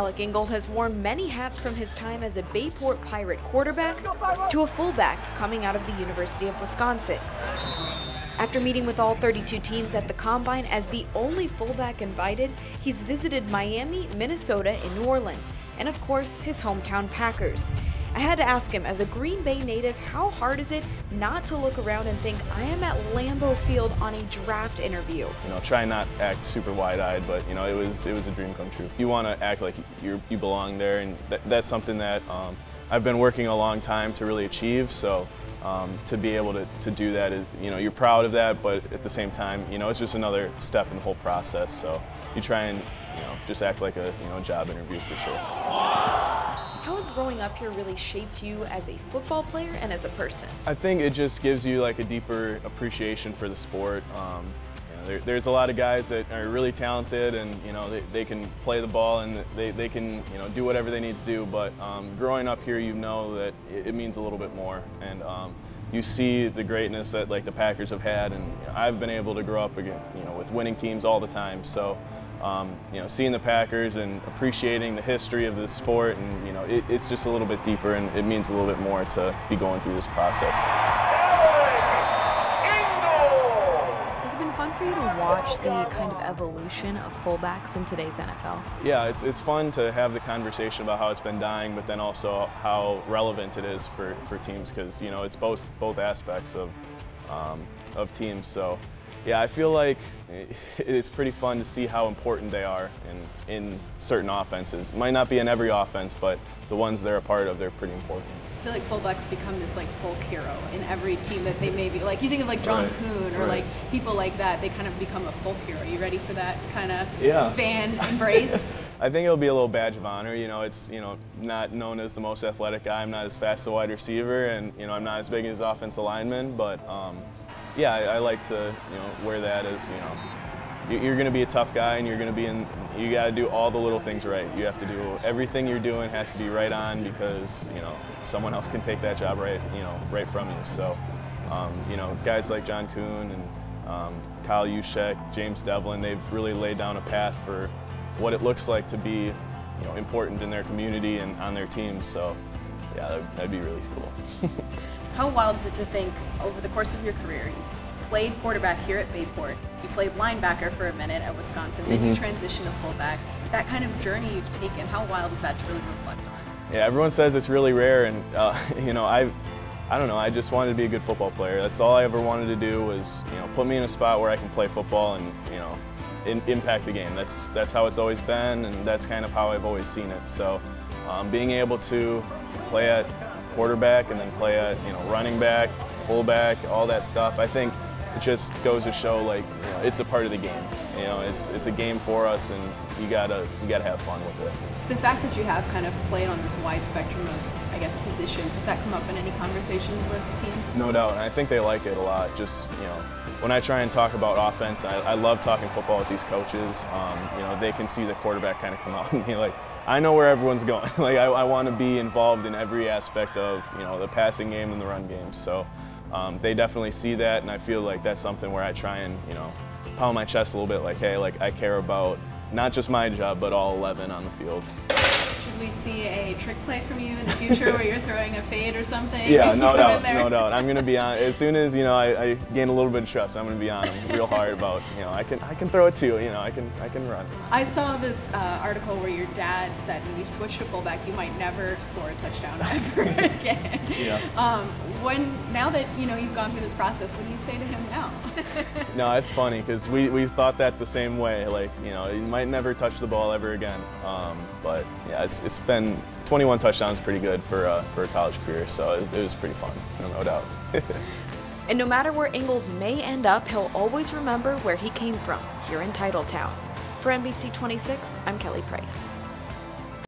Alec Ingold has worn many hats from his time as a Bayport Pirate quarterback to a fullback coming out of the University of Wisconsin. After meeting with all 32 teams at the Combine as the only fullback invited, he's visited Miami, Minnesota, and New Orleans, and of course, his hometown Packers. I had to ask him, as a Green Bay native, how hard is it not to look around and think, I am at Lambeau Field on a draft interview? Try not to act super wide-eyed, but it was a dream come true. You want to act like you belong there, and that's something that I've been working a long time to really achieve. So to be able to do that is, you're proud of that, but at the same time, it's just another step in the whole process. So you try and just act like a job interview for sure. How has growing up here really shaped you as a football player and as a person? I think it just gives you like a deeper appreciation for the sport. There's a lot of guys that are really talented, and they can play the ball, and they can do whatever they need to do. But growing up here, that it means a little bit more, and you see the greatness that the Packers have had, and I've been able to grow up again, with winning teams all the time. So seeing the Packers and appreciating the history of this sport, and it's just a little bit deeper, and it means a little bit more to be going through this process. Has it been fun for you to watch the kind of evolution of fullbacks in today's NFL? Yeah, it's fun to have the conversation about how it's been dying, but then also how relevant it is for teams, because it's both aspects of teams. So yeah, I feel like it's pretty fun to see how important they are in certain offenses. Might not be in every offense, but the ones they're a part of, they're pretty important. I feel like fullbacks become this folk hero in every team that they may be. You think of John Kuhn or people like that, they kind of become a folk hero. You ready for that kind of fan embrace? I think it'll be a little badge of honor. It's not known as the most athletic guy. I'm not as fast as a wide receiver, and I'm not as big as offensive lineman, but yeah, I like to wear that as you're going to be a tough guy, and you got to do all the little things right. You have to do everything you're doing has to be right on, because someone else can take that job right from you. So guys like John Kuhn and Kyle Juszczyk, James Devlin, they've really laid down a path for what it looks like to be important in their community and on their team. So yeah, that'd be really cool. How wild is it to think, over the course of your career, you played quarterback here at Bayport, you played linebacker for a minute at Wisconsin, then you transitioned to fullback. That kind of journey you've taken, how wild is that to really reflect on? Yeah, everyone says it's really rare, and I don't know, I just wanted to be a good football player. That's all I ever wanted to do, was put me in a spot where I can play football and impact the game. That's how it's always been, and that's kind of how I've always seen it. So being able to play at quarterback and then play at running back, fullback, all that stuff, I think it just goes to show it's a part of the game. It's a game for us, and you gotta have fun with it. The fact that you have kind of played on this wide spectrum of, I guess, positions, has that come up in any conversations with teams? No doubt, and I think they like it a lot. Just when I try and talk about offense, I love talking football with these coaches. They can see the quarterback kind of come out and be like, I know where everyone's going. I want to be involved in every aspect of the passing game and the run game. So they definitely see that, and I feel like that's something where I try and pound my chest a little bit, hey, I care about not just my job, but all 11 on the field. Should we see a trick play from you in the future where you're throwing a fade or something? Yeah, no doubt, no doubt. I'm going to be on, as soon as I gain a little bit of trust, I'm going to be on him real hard about, I can throw it too, I can run. I saw this article where your dad said when you switch to fullback, you might never score a touchdown ever again. Yeah. Now that you've gone through this process, what do you say to him now? No, it's funny, because we thought that the same way. You might never touch the ball ever again. But yeah, it's been 21 touchdowns, pretty good for a college career. So it was pretty fun, no doubt. And no matter where Ingold may end up, he'll always remember where he came from, here in Titletown. For NBC 26, I'm Kelly Price.